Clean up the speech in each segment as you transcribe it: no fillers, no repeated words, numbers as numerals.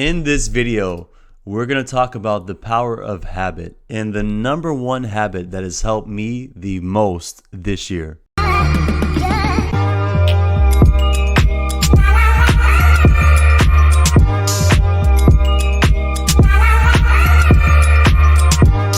In this video, we're going to talk about the power of habit and the number one habit that has helped me the most this year.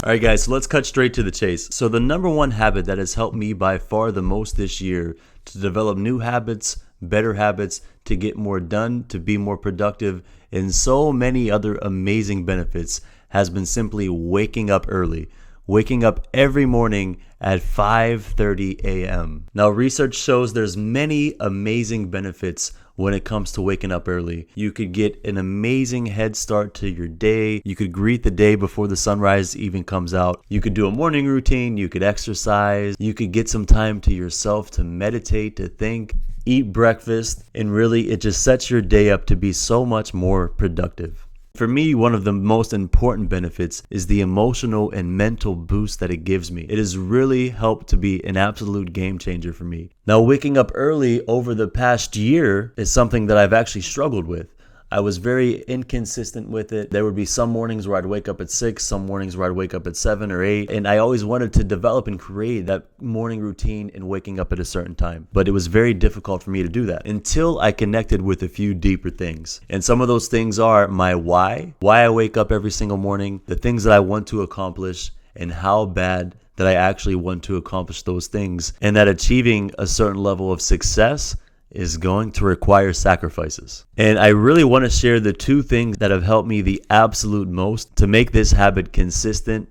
Alright guys, so let's cut straight to the chase. So the number one habit that has helped me by far the most this year to develop new habits, better habits, to get more done, to be more productive, and so many other amazing benefits has been simply waking up early. Waking up every morning at 5:30 a.m. Now research shows there's many amazing benefits when it comes to waking up early. You could get an amazing head start to your day. You could greet the day before the sunrise even comes out. You could do a morning routine. You could exercise. You could get some time to yourself to meditate, to think, eat breakfast, and really it just sets your day up to be so much more productive. For me, one of the most important benefits is the emotional and mental boost that it gives me. It has really helped to be an absolute game changer for me. Now, waking up early over the past year is something that I've actually struggled with. I was very inconsistent with it. There would be some mornings where I'd wake up at 6, some mornings where I'd wake up at 7 or 8, and I always wanted to develop and create that morning routine and waking up at a certain time. But it was very difficult for me to do that until I connected with a few deeper things. And some of those things are my why I wake up every single morning, the things that I want to accomplish, and how bad that I actually want to accomplish those things, and that achieving a certain level of success is going to require sacrifices. And I really want to share the two things that have helped me the absolute most to make this habit consistent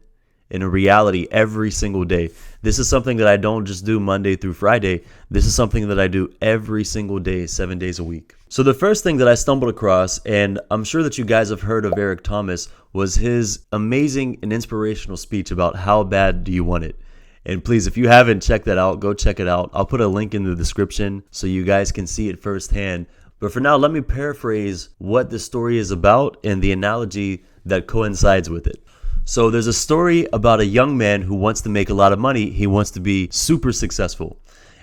in a reality every single day. This is something that I don't just do Monday through Friday. This is something that I do every single day, 7 days a week. So the first thing that I stumbled across, and I'm sure that you guys have heard of Eric Thomas, was his amazing and inspirational speech about how bad do you want it. And please, if you haven't checked that out, go check it out. I'll put a link in the description so you guys can see it firsthand. But for now, let me paraphrase what the story is about and the analogy that coincides with it. So there's a story about a young man who wants to make a lot of money. He wants to be super successful.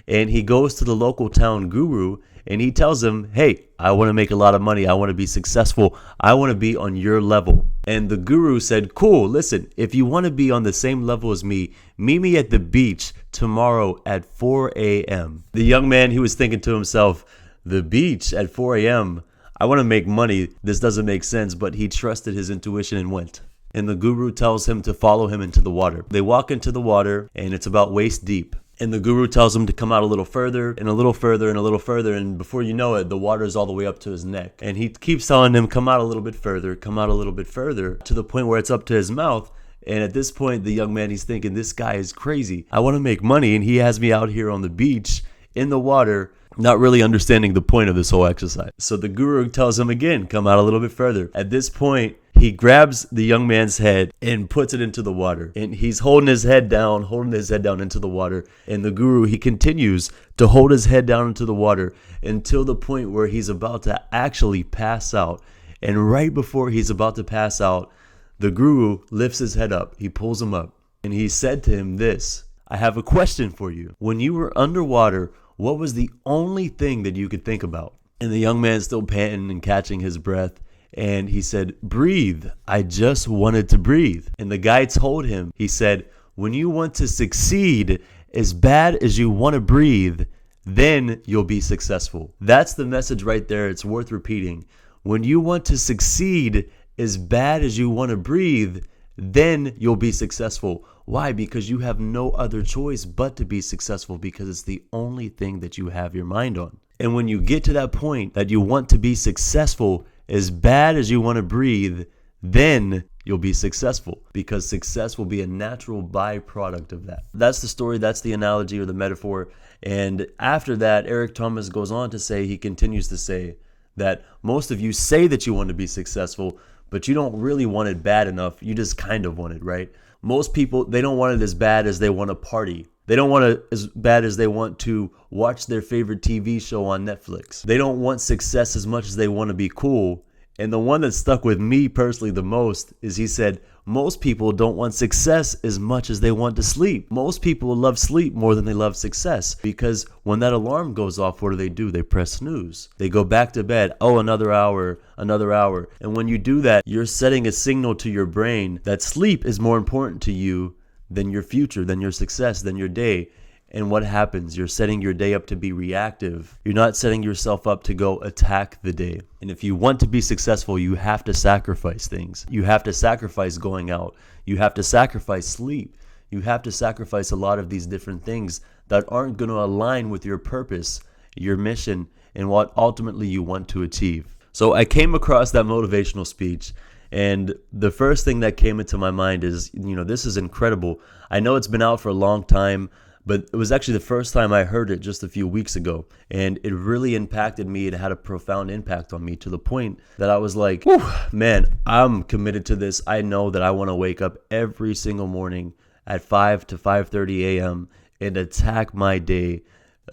And he goes to the local town guru and he tells him, hey, I want to make a lot of money. I want to be successful. I want to be on your level. And the guru said, cool, listen, if you want to be on the same level as me, meet me at the beach tomorrow at 4 a.m. The young man, he was thinking to himself, the beach at 4 a.m. I want to make money. This doesn't make sense, but he trusted his intuition and went. And the guru tells him to follow him into the water. They walk into the water and it's about waist deep. And the guru tells him to come out a little further and a little further and a little further. And before you know it, the water is all the way up to his neck. And he keeps telling him, come out a little bit further, come out a little bit further, to the point where it's up to his mouth. And at this point, the young man, he's thinking, this guy is crazy. I want to make money. And he has me out here on the beach in the water, not really understanding the point of this whole exercise. So the guru tells him again, come out a little bit further. At this point, he grabs the young man's head and puts it into the water. And he's holding his head down into the water. And the guru, he continues to hold his head down into the water until the point where he's about to actually pass out. And right before he's about to pass out, the guru lifts his head up. He pulls him up. And he said to him this, I have a question for you. When you were underwater, what was the only thing that you could think about? And the young man's still panting and catching his breath. And he said, breathe. I just wanted to breathe. And the guy told him, he said, when you want to succeed as bad as you want to breathe, then you'll be successful. That's the message right there. It's worth repeating. When you want to succeed as bad as you want to breathe, then you'll be successful. Why? Because you have no other choice but to be successful, because it's the only thing that you have your mind on. And when you get to that point that you want to be successful as bad as you want to breathe, then you'll be successful, because success will be a natural byproduct of that. That's the story. That's the analogy or the metaphor. And after that, Eric Thomas goes on to say, he continues to say that most of you say that you want to be successful, but you don't really want it bad enough. You just kind of want it, right? Most people, they don't want it as bad as they want to party. They don't want it as bad as they want to watch their favorite TV show on Netflix. They don't want success as much as they want to be cool. And the one that stuck with me personally the most is he said, most people don't want success as much as they want to sleep. Most people love sleep more than they love success, because when that alarm goes off, what do? They press snooze. They go back to bed. Oh, another hour, another hour. And when you do that, you're setting a signal to your brain that sleep is more important to you than your future, than your success, than your day. And what happens? You're setting your day up to be reactive. You're not setting yourself up to go attack the day. And if you want to be successful, you have to sacrifice things. You have to sacrifice going out. You have to sacrifice sleep. You have to sacrifice a lot of these different things that aren't going to align with your purpose, your mission, and what ultimately you want to achieve. So I came across that motivational speech, and the first thing that came into my mind is, this is incredible. I know it's been out for a long time, but it was actually the first time I heard it just a few weeks ago. And it really impacted me. It had a profound impact on me, to the point that I was like, man, I'm committed to this. I know that I want to wake up every single morning at 5 to 5:30 a.m. and attack my day,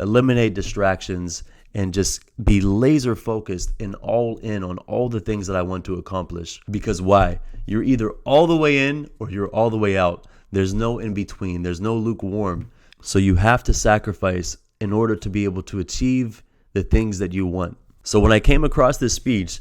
eliminate distractions, and just be laser focused and all in on all the things that I want to accomplish. Because why? You're either all the way in or you're all the way out. There's no in between. There's no lukewarm. So you have to sacrifice in order to be able to achieve the things that you want. So when I came across this speech,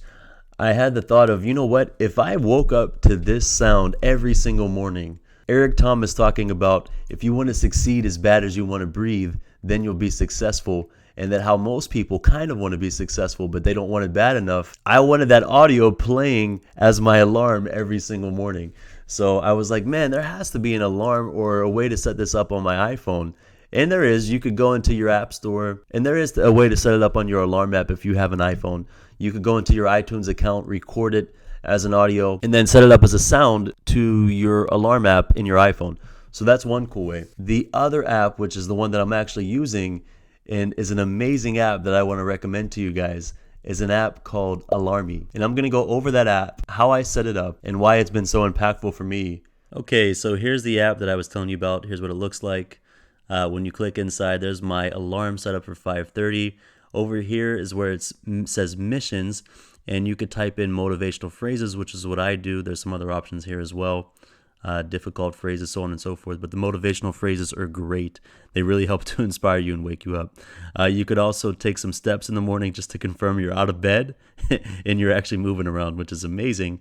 I had the thought of, what? If I woke up to this sound every single morning, Eric Thomas talking about if you want to succeed as bad as you want to breathe, then you'll be successful. And that how most people kind of want to be successful, but they don't want it bad enough. I wanted that audio playing as my alarm every single morning. So I was like, man, there has to be an alarm or a way to set this up on my iPhone. And there is. You could go into your app store, and there is a way to set it up on your alarm app if you have an iPhone. You could go into your iTunes account, record it as an audio, and then set it up as a sound to your alarm app in your iPhone. So that's one cool way. The other app, which is the one that I'm actually using, and is an amazing app that I want to recommend to you guys, is an app called Alarmy. And I'm going to go over that app, how I set it up, and why it's been so impactful for me. Okay, so here's the app that I was telling you about. Here's what it looks like. When you click inside, there's my alarm set up for 5:30. Over here is where it says missions, and you could type in motivational phrases, which is what I do. There's some other options here as well. Difficult phrases, so on and so forth. But the motivational phrases are great. They really help to inspire you and wake you up. You could also take some steps in the morning just to confirm you're out of bed and you're actually moving around, which is amazing.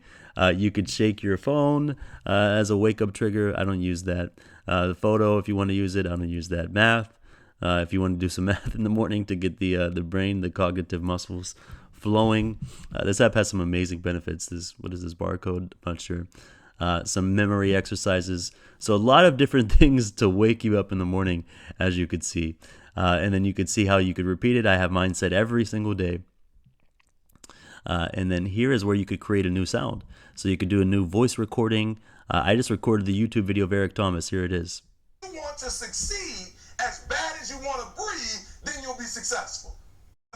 You could shake your phone as a wake-up trigger. I don't use that. The photo, if you want to use it, I don't use that. Math, if you want to do some math in the morning to get the brain, the cognitive muscles flowing. This app has some amazing benefits. What is this barcode? I'm not sure. Some memory exercises. So a lot of different things to wake you up in the morning, as you could see. And then you could see how you could repeat it. I have mine set every single day. And then here is where you could create a new sound. So you could do a new voice recording. I just recorded the YouTube video of Eric Thomas. Here it is. If you want to succeed as bad as you want to breathe, then you'll be successful.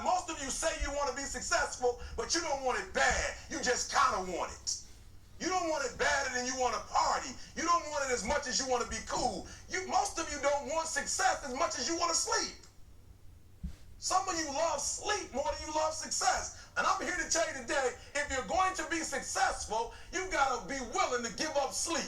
Most of you say you want to be successful, but you don't want it bad. You just kind of want it. You don't want it badder than you want to party. You don't want it as much as you want to be cool. Most of you don't want success as much as you want to sleep. Some of you love sleep more than you love success. And I'm here to tell you today, if you're going to be successful, you've got to be willing to give up sleep.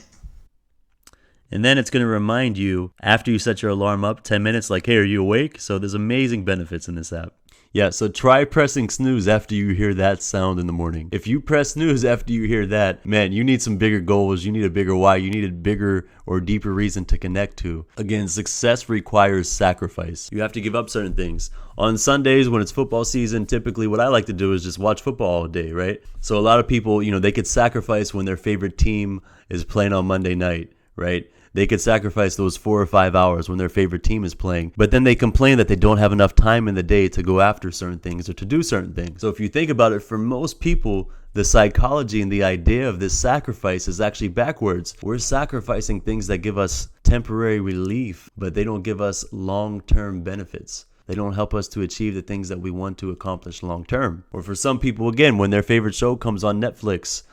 And then it's going to remind you after you set your alarm up 10 minutes, like, hey, are you awake? So there's amazing benefits in this app. Yeah, so try pressing snooze after you hear that sound in the morning. If you press snooze after you hear that, man, you need some bigger goals. You need a bigger why. You need a bigger or deeper reason to connect to. Again, success requires sacrifice. You have to give up certain things. On Sundays, when it's football season, typically what I like to do is just watch football all day, right? So a lot of people, they could sacrifice when their favorite team is playing on Monday night, right? They could sacrifice those 4 or 5 hours when their favorite team is playing, but then they complain that they don't have enough time in the day to go after certain things or to do certain things. So if you think about it, for most people, the psychology and the idea of this sacrifice is actually backwards. We're sacrificing things that give us temporary relief, but they don't give us long-term benefits. They don't help us to achieve the things that we want to accomplish long-term. Or for some people, again, when their favorite show comes on Netflix,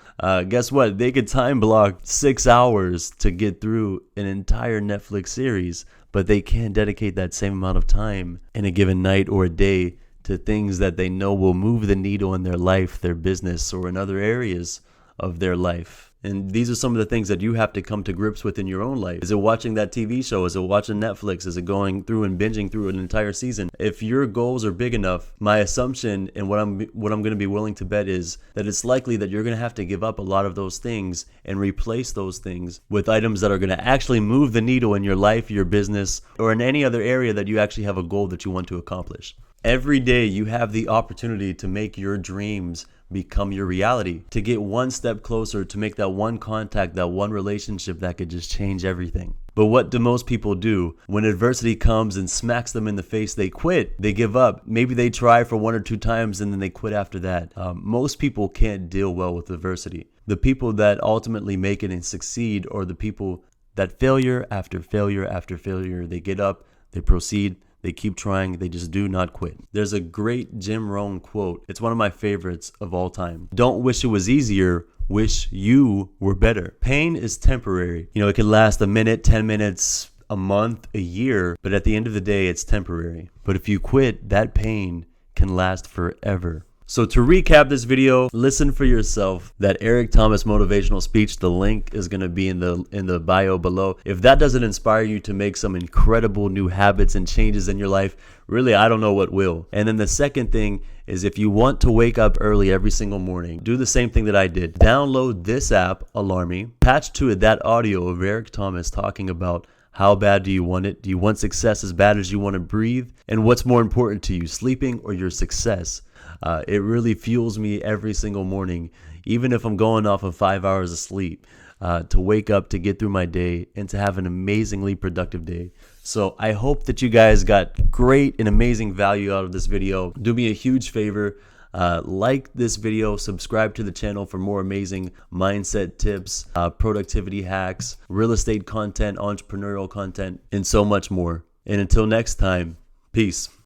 guess what? They could time block 6 hours to get through an entire Netflix series, but they can't dedicate that same amount of time in a given night or a day to things that they know will move the needle in their life, their business, or in other areas of their life. And these are some of the things that you have to come to grips with in your own life. Is it watching that TV show? Is it watching Netflix? Is it going through and binging through an entire season? If your goals are big enough, my assumption and what I'm going to be willing to bet is that it's likely that you're going to have to give up a lot of those things and replace those things with items that are going to actually move the needle in your life, your business, or in any other area that you actually have a goal that you want to accomplish. Every day you have the opportunity to make your dreams become your reality, to get one step closer, to make that one contact, that one relationship that could just change everything. But what do most people do? When adversity comes and smacks them in the face, they quit, they give up. Maybe they try for 1 or 2 times and then they quit after that. Most people can't deal well with adversity. The people that ultimately make it and succeed are the people that failure after failure after failure, they get up, they proceed, they keep trying, they just do not quit. There's a great Jim Rohn quote. It's one of my favorites of all time. Don't wish it was easier, wish you were better. Pain is temporary. It can last a minute, 10 minutes, a month, a year, but at the end of the day, it's temporary. But if you quit, that pain can last forever. So to recap this video, listen for yourself. That Eric Thomas motivational speech, the link is going to be in the bio below. If that doesn't inspire you to make some incredible new habits and changes in your life, really, I don't know what will. And then the second thing is, if you want to wake up early every single morning, do the same thing that I did. Download this app, Alarmy, attach to it that audio of Eric Thomas talking about how bad do you want it? Do you want success as bad as you want to breathe? And what's more important to you, sleeping or your success? It really fuels me every single morning, even if I'm going off of 5 hours of sleep, to wake up, to get through my day, and to have an amazingly productive day. So I hope that you guys got great and amazing value out of this video. Do me a huge favor. Like this video, subscribe to the channel for more amazing mindset tips, productivity hacks, real estate content, entrepreneurial content, and so much more. And until next time, peace.